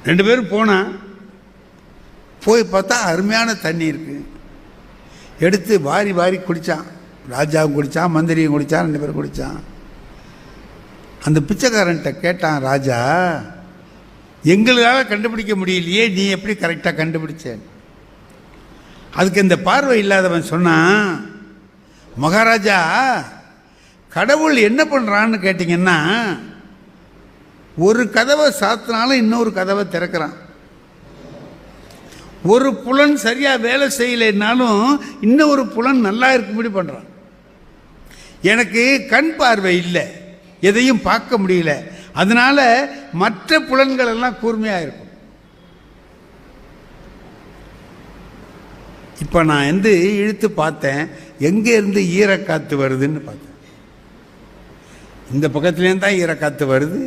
2 பேரும் போனான். போய் பார்த்தா அருமையான தண்ணி இருக்கு. எடுத்து வாரி வாரி குடித்தான். ராஜாவும் குடித்தான், மந்திரியும் குடித்தான், 2 பேரும் குடித்தான். அந்த பிச்சைக்காரன்ட்ட கேட்டான் ராஜா, எங்களுக்காக கண்டுபிடிக்க முடியலையே, நீ எப்படி கரெக்டாக கண்டுபிடிச்சேன்? அதுக்கு இந்த பார்வை இல்லாதவன் சொன்னான், மகாராஜா கடவுள் என்ன பண்ணுறான்னு கேட்டிங்கன்னா, ஒரு கதவை சாத்தினாலும் இன்னொரு கதவை திறக்கிறான். ஒரு புலன் சரியாக வேலை செய்யலைன்னாலும் இன்னொரு புலன் நல்லா இருக்கும்படி பண்ணுறான். எனக்கு கண் பார்வை இல்லை, எதையும் பார்க்க முடியல, அதனால மற்ற புலன்கள் எல்லாம் கூர்மையாக இருக்கும். இப்போ நான் இழுத்து பார்த்தேன், எங்கே இருந்து ஈரக்காற்று வருதுன்னு பார்த்தேன். இந்த பக்கத்துலேருந்து தான் ஈரக்காற்று வருது.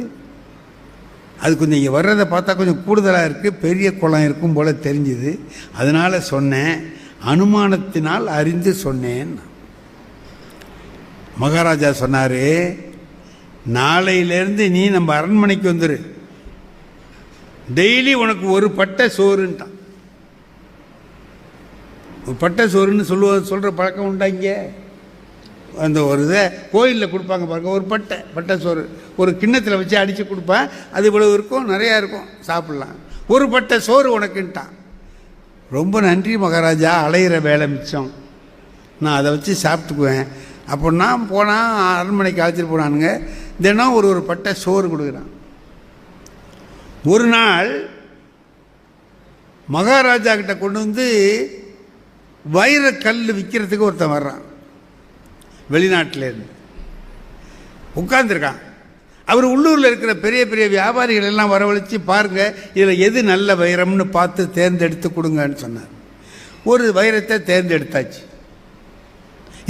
அது கொஞ்சம் இங்கே வர்றதை பார்த்தா கொஞ்சம் கூடுதலாக இருக்குது, பெரிய குளம் இருக்கும் போல் தெரிஞ்சுது. அதனால் சொன்னேன், அனுமானத்தினால் அறிந்து சொன்னேன். மகாராஜா சொன்னார், நாளையிலேருந்து நீ நம்ம அரண்மனைக்கு வந்துரு, டெய்லி உனக்கு ஒரு பட்டை சோறுன்ட்டான். ஒரு பட்டை சோறுன்னு சொல்கிற பழக்கம் உண்டா இங்கே? அந்த ஒரு இதை கோயிலில் கொடுப்பாங்க பாருங்க, ஒரு பட்டை சோறு ஒரு கிண்ணத்தில் வச்சு அடித்து கொடுப்பேன், அது இவ்வளவு இருக்கும், நிறையா இருக்கும், சாப்பிட்லாம். ஒரு பட்டை சோறு உனக்குன்ட்டான். ரொம்ப நன்றி மகாராஜா, அலையிற வேலை மிச்சம், நான் அதை வச்சு சாப்பிட்டுக்குவேன். அப்போ நான் போனால் அரண்மனைக்கு அழைச்சிட்டு போனானுங்க, தினம் ஒரு பட்டை சோறு கொடுக்குறான். ஒரு நாள் மகாராஜா கிட்ட கொண்டு வந்து வைரக்கல் விற்கிறதுக்கு ஒருத்தன் வர்றான், வெளிநாட்டிலேருந்து உட்கார்ந்துருக்கான். அவர் உள்ளூரில் இருக்கிற பெரிய பெரிய வியாபாரிகள் எல்லாம் வரவழைச்சி, பாருங்கள் இதில் எது நல்ல வைரம்னு பார்த்து தேர்ந்தெடுத்து கொடுங்கன்னு சொன்னார். ஒரு வைரத்தை தேர்ந்தெடுத்தாச்சு,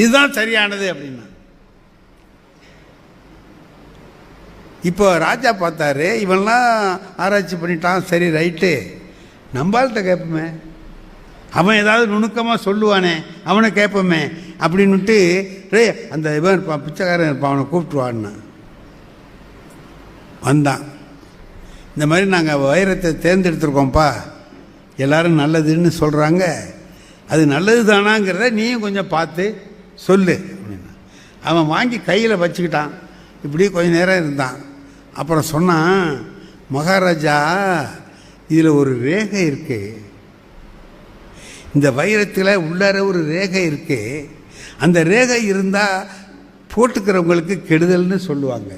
இதுதான் சரியானது அப்படின்னா. இப்போ ராஜா பார்த்தாரு, இவன்லாம் ஆராய்ச்சி பண்ணிட்டான், சரி ரைட்டு, நம்மள்கிட்ட கேட்போமே, அவன் ஏதாவது நுணுக்கமாக சொல்லுவானே, அவனை கேட்போமே அப்படின்னுட்டு அந்த இவன் இருப்பான், பிச்சைக்காரன் இருப்பான், அவனை கூப்பிட்டுவான்னா. வந்தான், இந்த மாதிரி நாங்கள் வைரத்தை தேர்ந்தெடுத்துருக்கோம்ப்பா, எல்லோரும் நல்லதுன்னு சொல்கிறாங்க, அது நல்லது தானாங்கிறத நீயும் கொஞ்சம் பார்த்து சொல்லு அப்படின்னா. அவன் வாங்கி கையில் வச்சுக்கிட்டான், இப்படி கொஞ்சம் நேரம் இருந்தான். அப்புறம் சொன்னான், மகாராஜா இதில் ஒரு ரேகை இருக்குது, இந்த வைரத்தில் உள்ளார ஒரு ரேகை இருக்குது, அந்த ரேகை இருந்தால் போட்டுக்கிறவங்களுக்கு கெடுதல்னு சொல்லுவாங்க.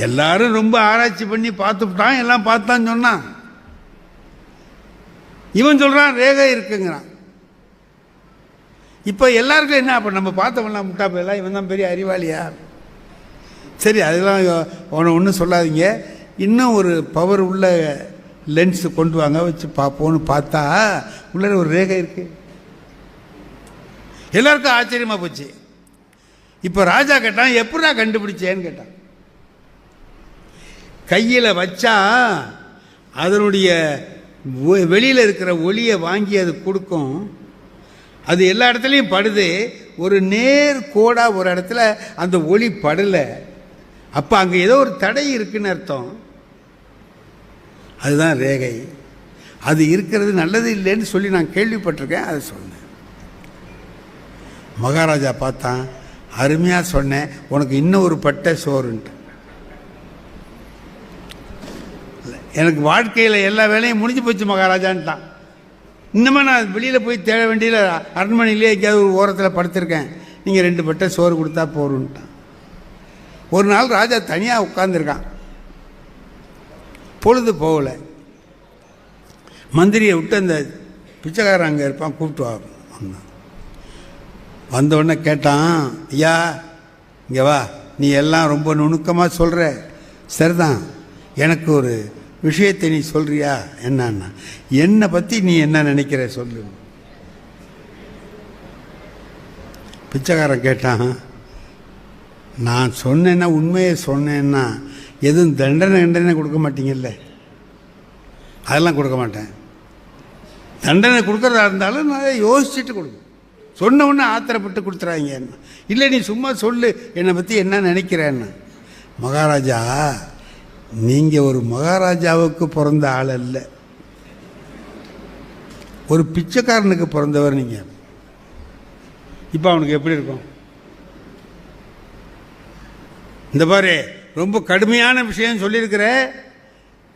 எல்லாரும் ரொம்ப ஆராய்ச்சி பண்ணி பார்த்துட்டான், எல்லாம் பார்த்தான்னு சொன்னான். இவன் சொல்கிறான் ரேகை இருக்குங்கிறான். இப்போ எல்லாருக்கும் என்ன, அப்போ நம்ம பார்த்தவங்களாம் முட்டா போயெல்லாம், இவன் தான் பெரிய அறிவாளியா? சரி, அதெல்லாம் ஒன்றும் சொல்லாதீங்க, இன்னும் ஒரு பவர் உள்ள லென்ஸு கொண்டு வாங்க, வச்சு பார்ப்போன்னு பார்த்தா உள்ள ஒரு ரேகை இருக்கு. எல்லாருக்கும் ஆச்சரியமாக போச்சு. இப்போ ராஜா கேட்டான், எப்படா கண்டுபிடிச்சேன்னு கேட்டான். கையில் வச்சா அதனுடைய வெளியில் இருக்கிற ஒளியை வாங்கி அது கொடுக்கும், அது எல்லா இடத்துலையும் படுது, ஒரு நேர் கோடாக ஒரு இடத்துல அந்த ஒளி படலை, அப்போ அங்கே ஏதோ ஒரு தடை இருக்குன்னு அர்த்தம். அதுதான் ரேகை. அது இருக்கிறது நல்லது இல்லைன்னு சொல்லி நான் கேள்விப்பட்டிருக்கேன், அதை சொன்னேன். மகாராஜா பார்த்தான், அருமையாக சொன்னேன், உனக்கு இன்னும் ஒரு பட்டை சோறுன்ட்டு. எனக்கு வாழ்க்கையில் எல்லா வேலையும் முடிஞ்சு போச்சு மகாராஜான்ட்டான். இன்னமும் நான் வெளியில் போய் தேட வேண்டியதில்லை, அரண்மனையிலே எங்கேயாவது ஒரு ஓரத்தில் படுத்திருக்கேன், நீங்கள் 2 பட்டை சோறு கொடுத்தா போருன்ட்டான். ஒரு நாள் ராஜா தனியாக உட்காந்துருக்கான், பொழுது போகல. மந்திரியை விட்டு அந்த பிச்சைக்காரன் அங்கே இருப்பான், கூப்பிட்டு வந்தான். வந்தவுடனே கேட்டான், ஐயா இங்கே வா, நீ எல்லாம் ரொம்ப நுணுக்கமாக சொல்கிற, சரிதான், எனக்கு ஒரு விஷயத்தை நீ சொல்கிறியா? என்னன்னா, என்னை பற்றி நீ என்ன நினைக்கிற சொல்லு. பிச்சைக்காரன் கேட்டான், நான் சொன்னேன்னா, உண்மையை சொன்னேன்னா எதுவும் தண்டனை கொடுக்க மாட்டீங்கல்ல? அதெல்லாம் கொடுக்க மாட்டேன். தண்டனை கொடுக்குறதா இருந்தாலும் நான் யோசிச்சுட்டு கொடுக்கும், சொன்ன உடனே ஆத்திரப்பட்டு கொடுத்துறாங்க. என்ன இல்லை, நீ சும்மா சொல்லு, என்னை பற்றி என்ன நினைக்கிறேன்னு. மகாராஜா, நீங்கள் ஒரு மகாராஜாவுக்கு பிறந்த ஆள் அல்ல, ஒரு பிச்சைக்காரனுக்கு பிறந்தவர் நீங்கள். இப்போ அவனுக்கு எப்படி இருக்கும்? இந்த பாரு, ரொம்ப கடுமையான விஷயம் சொல்லியிருக்கிற,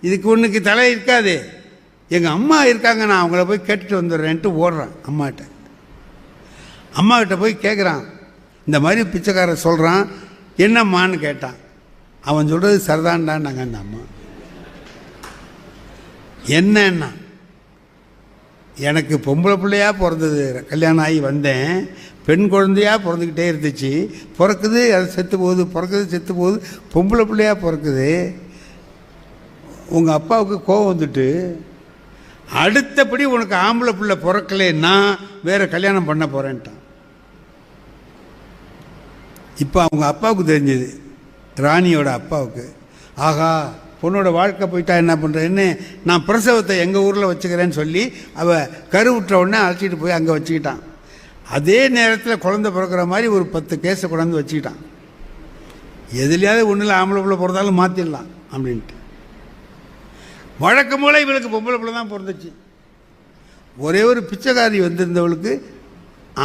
இதுக்கு ஒன்றுக்கு தலை இருக்காது. எங்கள் அம்மா இருக்காங்க, நான் அவங்கள போய் கேட்டுட்டு வந்துடுறேன்ட்டு ஓடுறான் அம்மாகிட்ட. அம்மாக்கிட்ட போய் கேட்குறான், இந்த மாதிரி பிச்சைக்காரன் சொல்கிறான், என்னம்மான்னு கேட்டான். அவன் சொல்கிறது சரிதான்டான்னாங்க அந்த அம்மா. என்னன்னா, எனக்கு பொம்பளை பிள்ளையாக பிறந்தது, கல்யாணம் ஆகி வந்தேன், பெண் குழந்தையாக பிறந்துக்கிட்டே இருந்துச்சு, பிறக்குது அது செத்து போகுது, பிறக்குது செத்து போகுது, பொம்பளை பிள்ளையாக பிறக்குது. உங்கள் அப்பாவுக்கு கோபம் வந்துட்டு, அடுத்தபடி உனக்கு ஆம்பளை பிள்ளை பிறக்கலைன்னா வேறு கல்யாணம் பண்ண போகிறேன்ட்டான். இப்போ அவங்க அப்பாவுக்கு தெரிஞ்சது, ராணியோட அப்பாவுக்கு, ஆகா பொண்ணோட வாழ்க்கை போயிட்டா என்ன பண்ணுறேன்னு, நான் பிரசவத்தை எங்கள் ஊரில் வச்சுக்கிறேன்னு சொல்லி அவள் கருவுற்ற உடனே அழைச்சிட்டு போய் அங்கே வச்சுக்கிட்டான். அதே நேரத்தில் குழந்தை பிறக்கிற மாதிரி ஒரு 10 கேஸை கொண்டாந்து வச்சுக்கிட்டான். எதுலையாவது ஒன்றில் ஆம்பளை பிள்ளை பிறந்தாலும் மாற்றிடலாம் அப்படின்ட்டு. வழக்கம் போல் இவளுக்கு பொம்பளை பிள்ளை தான் பிறந்துச்சு. ஒரே ஒரு பிச்சைக்காரி வந்திருந்தவளுக்கு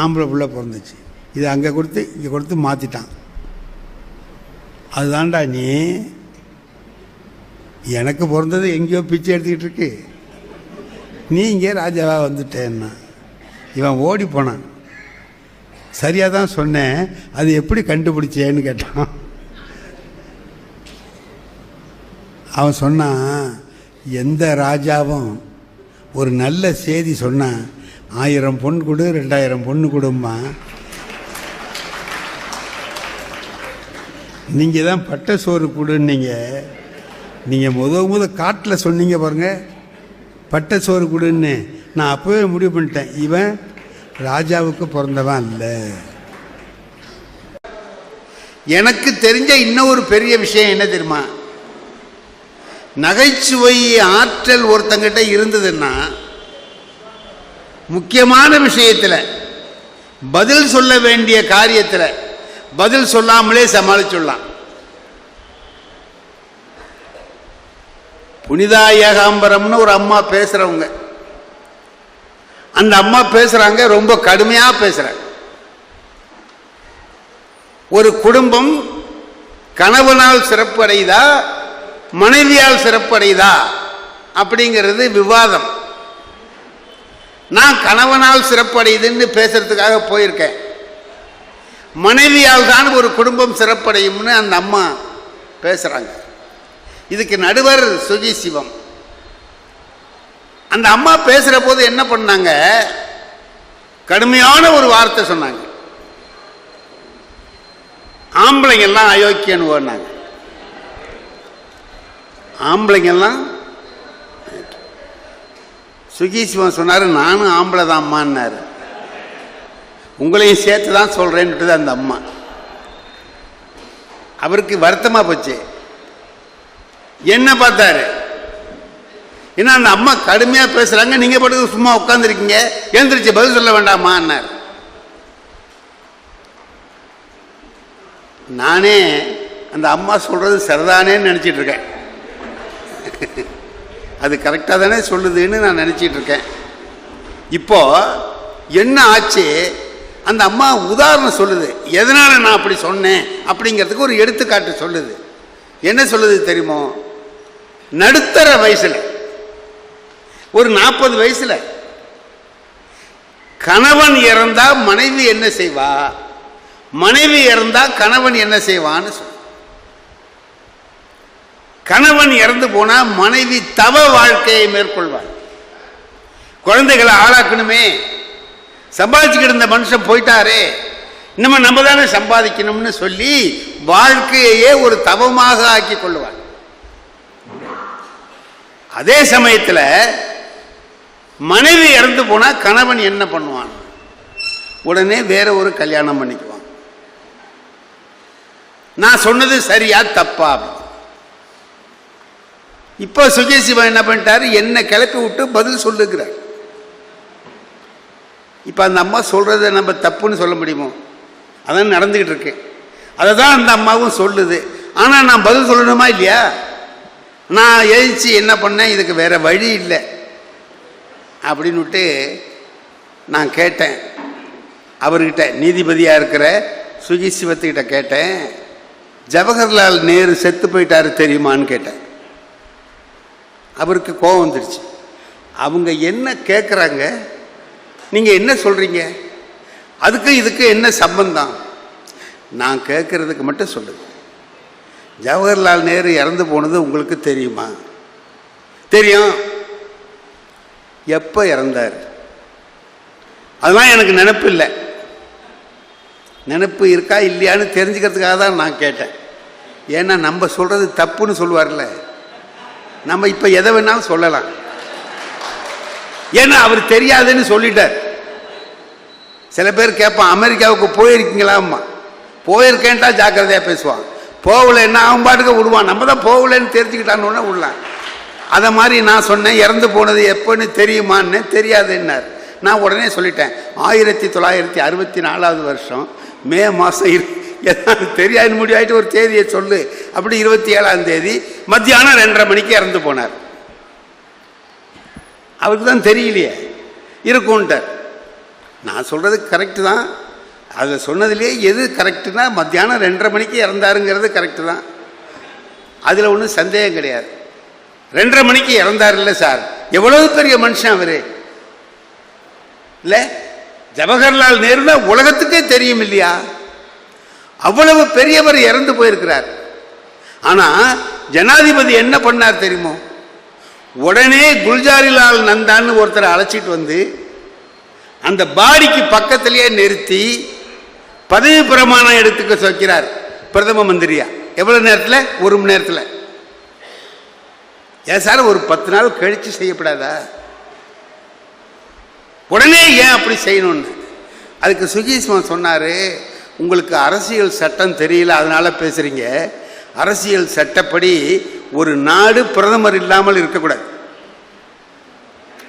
ஆம்பளை பிள்ளை பிறந்துச்சு. இது அங்கே கொடுத்து இங்கே கொடுத்து மாற்றிட்டான். அதுதான்டா நீ, எனக்கு பிறந்தது எங்கேயோ பிச்சை எடுத்துக்கிட்டு இருக்கு, நீ இங்கே ராஜாவாக வந்துட்டேன்னா. இவன் ஓடி போனான். சரியாக தான் சொன்னேன், அது எப்படி கண்டுபிடிச்சேன்னு கேட்டான். அவன் சொன்னான், எந்த ராஜாவும் ஒரு நல்ல செய்தி சொன்னான், 1000 பொண்ணு கொடு 2000 பொண்ணு கொடுமா. நீங்கள் தான் பட்டை சோறு கொடுன்னீங்க, நீங்கள் முத காட்டில் சொன்னீங்க பாருங்க பட்டை சோறு கொடுன்னு, நான் அப்போவே முடிவு பண்ணிட்டேன், இவன் ராஜாவுக்கு பிறந்தவன் இல்லை. எனக்கு தெரிஞ்ச இன்னொரு பெரிய விஷயம் என்ன தெரியுமா, நகைச்சுவை ஆற்றல் ஒருத்தங்கிட்ட இருந்ததுன்னா முக்கியமான விஷயத்தில், பதில் சொல்ல வேண்டிய காரியத்தில் பதில் சொல்லாமலே சமாளிச்சுடலாம். புனிதா ஏகாம்பரம்னு ஒரு அம்மா பேசுறவங்க, அந்த அம்மா பேசுறாங்க, ரொம்ப கடுமையா பேசுறாங்க. ஒரு குடும்பம் கணவனால் சிறப்பு அடையுதா மனைவியால் சிறப்பு அடையுதா அப்படிங்கிறது விவாதம். நான் கணவனால் சிறப்பு அடையுதுன்னு பேசுறதுக்காக போயிருக்கேன். மனைவியால் தான் ஒரு குடும்பம் சிறப்படையும்னு அந்த அம்மா பேசுறாங்க. இதுக்கு நடுவர் சுகி சிவம். அந்த அம்மா பேசுற போது என்ன பண்ணாங்க, கடுமையான ஒரு வார்த்தை சொன்னாங்க, ஆம்பளைங்கெல்லாம் அயோக்கியன்னு ஓடினாங்க. ஆம்பளைங்கெல்லாம், சுகி சிவம் சொன்னார், நானும் ஆம்பளை தான் அம்மான்னாரு, உங்களையும் சேர்த்து தான் சொல்றேன்னுட்டு அந்த அம்மா. அவருக்கு வருத்தமா போச்சு. என்ன பார்த்தாரு, ஏன்னா அந்த அம்மா கடுமையா பேசுறாங்க, நீங்க பாட்டுக்கு சும்மா உட்காந்துருக்கீங்க, எழுந்திரிச்சு பதில் சொல்ல வேண்டாமான்னாரு. நானே அந்த அம்மா சொல்றது சரிதானேன்னு நினைச்சிட்டு இருக்கேன், அது கரெக்டாக தானே சொல்லுதுன்னு நான் நினச்சிட்டு இருக்கேன். இப்போ என்ன ஆச்சு, அந்த அம்மா உதாரணம் சொல்லுது, எதனால் நான் அப்படி சொன்னேன் அப்படிங்கிறதுக்கு ஒரு எடுத்துக்காட்டு சொல்லுது. என்ன சொல்லுது தெரியுமோ, நடுத்தர வயசில் ஒரு 40 வயசில் கணவன் இறந்தா மனைவி என்ன செய்வா, மனைவி இறந்தா கணவன் என்ன செய்வான்னு சொல்ல. கணவன் இறந்து போனா மனைவி தவ வாழ்க்கையை மேற்கொள்வார். குழந்தைகளை ஆளாக்கணுமே, சம்பாதிச்சுக்கிட்டு இருந்த மனுஷன் போயிட்டாரே, இன்னும் நம்ம தானே சம்பாதிக்கணும்னு சொல்லி வாழ்க்கையே ஒரு தவமாக ஆக்கி கொள்வார். அதே சமயத்தில் மனைவி இறந்து போனா கணவன் என்ன பண்ணுவான், உடனே வேற ஒரு கல்யாணம் பண்ணிக்குவான். நான் சொன்னது சரியா தப்பா? இப்ப சுஜய் சிவா என்ன பண்ணிட்டாரு, என்ன கிளப்பி விட்டு பதில் சொல்லுகிறார். இப்ப அந்த அம்மா சொல்றதை நம்ம தப்புன்னு சொல்ல முடியுமோ? அதான் நடந்துகிட்டு இருக்கு. அதை தான் அந்த அம்மாவும் சொல்லுது. ஆனா நான் பதில் சொல்லணுமா இல்லையா? நான் எழுச்சி என்ன பண்ணேன், இதுக்கு வேற வழி இல்லை அப்படின்னுட்டு நான் கேட்டேன் அவர்கிட்ட, நீதிபதியாக இருக்கிற சுஜய் சிவத்துக்கிட்ட கேட்டேன். ஜவஹர்லால் நேரு செத்து போயிட்டாரு தெரியுமான்னு கேட்டேன். அவருக்கு கோபம் வந்துருச்சு. அவங்க என்ன கேட்குறாங்க, நீங்கள் என்ன சொல்கிறீங்க, அதுக்கு இதுக்கு என்ன சம்பந்தம்? நான் கேட்குறதுக்கு மட்டும் சொல்லுங்க. ஜவஹர்லால் நேரு இறந்து போனது உங்களுக்கு தெரியுமா? தெரியும். எப்போ இறந்தார்? அதெல்லாம் எனக்கு நினைப்பு இல்லை. நினைப்பு இருக்கா இல்லையான்னு தெரிஞ்சுக்கிறதுக்காக தான் நான் கேட்டேன். ஏன்னா நம்ம சொல்கிறது தப்புன்னு சொல்லுவார்ல, நம்ம இப்போ எதை வேணாலும் சொல்லலாம். ஏன்னா அவர் தெரியாதுன்னு சொல்லிட்டார். சில பேர் கேட்பான், அமெரிக்காவுக்கு போயிருக்கீங்களாம்மா. போயிருக்கேன்ட்டா ஜாக்கிரதையாக பேசுவான். போகலைன்னா அவன் பாட்டுக்கு விடுவான். நம்ம தான் போகலன்னு தெரிஞ்சுக்கிட்டான்னு விடலாம். அதை மாதிரி நான் சொன்னேன், இறந்து போனது எப்போன்னு தெரியுமான்னு. தெரியாதுன்னார். நான் உடனே சொல்லிட்டேன், 1964 வருஷம் மே மாதம் எதாவது தெரியாது முடிவாயிட்டு ஒரு தேதியை சொல்லு. அப்படி 27ஆம் தேதி மத்தியானம் 2:30 மணிக்கு இறந்து போனார். அவருக்கு தான் தெரியலையே, இருக்கும்ட்டார். நான் சொல்கிறது கரெக்டு தான். அதில் சொன்னதுலேயே எது கரெக்டுனா மத்தியானம் 2:30 மணிக்கு இறந்தாருங்கிறது கரெக்டு தான். அதில் ஒன்றும் சந்தேகம் கிடையாது. 2:30 மணிக்கு இறந்தார் இல்லை சார், எவ்வளவு பெரிய மனுஷன் அவர் இல்லை? ஜவஹர்லால் நேருன்னா உலகத்துக்கே தெரியும் இல்லையா? அவ்வளவு பெரியவர் இறந்து போயிருக்கிறார். ஆனால் ஜனாதிபதி என்ன பண்ணார் தெரியுமோ? உடனே குல்ஜாரிலால் நந்தான்னு ஒருத்தரை அழைச்சிட்டு வந்து அந்த பாடிக்கு பக்கத்திலேயே நிறுத்தி பதவி பிரமாணம் எடுத்துக்க சொல்கிறார் பிரதம மந்திரியா. எவ்வளவு நேரத்தில்? 1 மணி நேரத்தில். ஏன் சார் ஒரு 10 நாள் கழிச்சு செய்யப்படாதா? உடனே ஏன் அப்படி செய்யணும்னு. அதுக்கு சுஜீஸ்வன் சொன்னார், உங்களுக்கு அரசியல் சட்டம் தெரியல அதனால பேசுறீங்க. அரசியல் சட்டப்படி ஒரு நாடு பிரதமர் இல்லாமல் இருக்கக்கூடாது.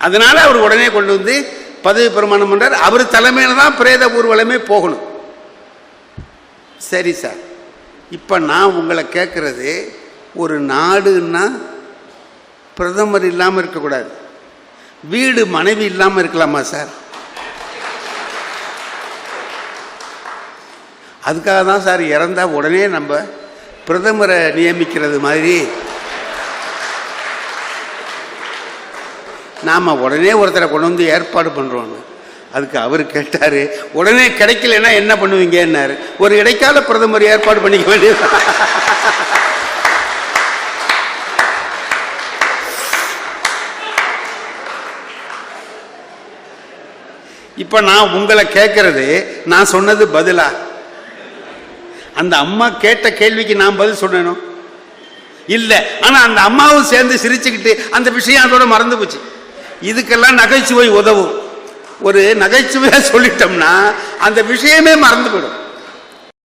அதனால அவர் உடனே கொண்டு வந்து பதவி பிரமாணம் பண்றார். அவர் தலைமையில தான் பிரேத ஊர்வலமே போகணும். சரி சார், இப்ப நான் உங்களை கேட்கறது, ஒரு நாடுன்னா பிரதமர் இல்லாமல் இருக்கக்கூடாது, வீடு மனைவி இல்லாமல் இருக்கலாமா சார்? அதுக்காக தான் சார் இறந்தா உடனே நம்ம பிரதமரை நியமிக்கிறது மாதிரி நாம் உடனே ஒருத்தரை கொண்டு வந்து ஏற்பாடு பண்ணுறோன்னு. அதுக்கு அவர் கேட்டார், உடனே கிடைக்கலன்னா என்ன பண்ணுவீங்கன்னாரு. ஒரு இடைக்கால பிரதமர் ஏற்பாடு பண்ணிக்க வேண்டியது. இப்போ நான் உங்களை கேட்கறது, நான் சொன்னது பதிலா? அந்த அம்மா கேட்ட கேள்விக்கு நான் பதில் சொல்லணும் இல்லை. ஆனால் அந்த அம்மாவும் சேர்ந்து சிரிச்சுக்கிட்டு அந்த விஷயம் அதோட மறந்து போச்சு. இதுக்கெல்லாம் நகைச்சுவை உதவும். ஒரு நகைச்சுவையாக சொல்லிட்டோம்னா அந்த விஷயமே மறந்து போயிடும்.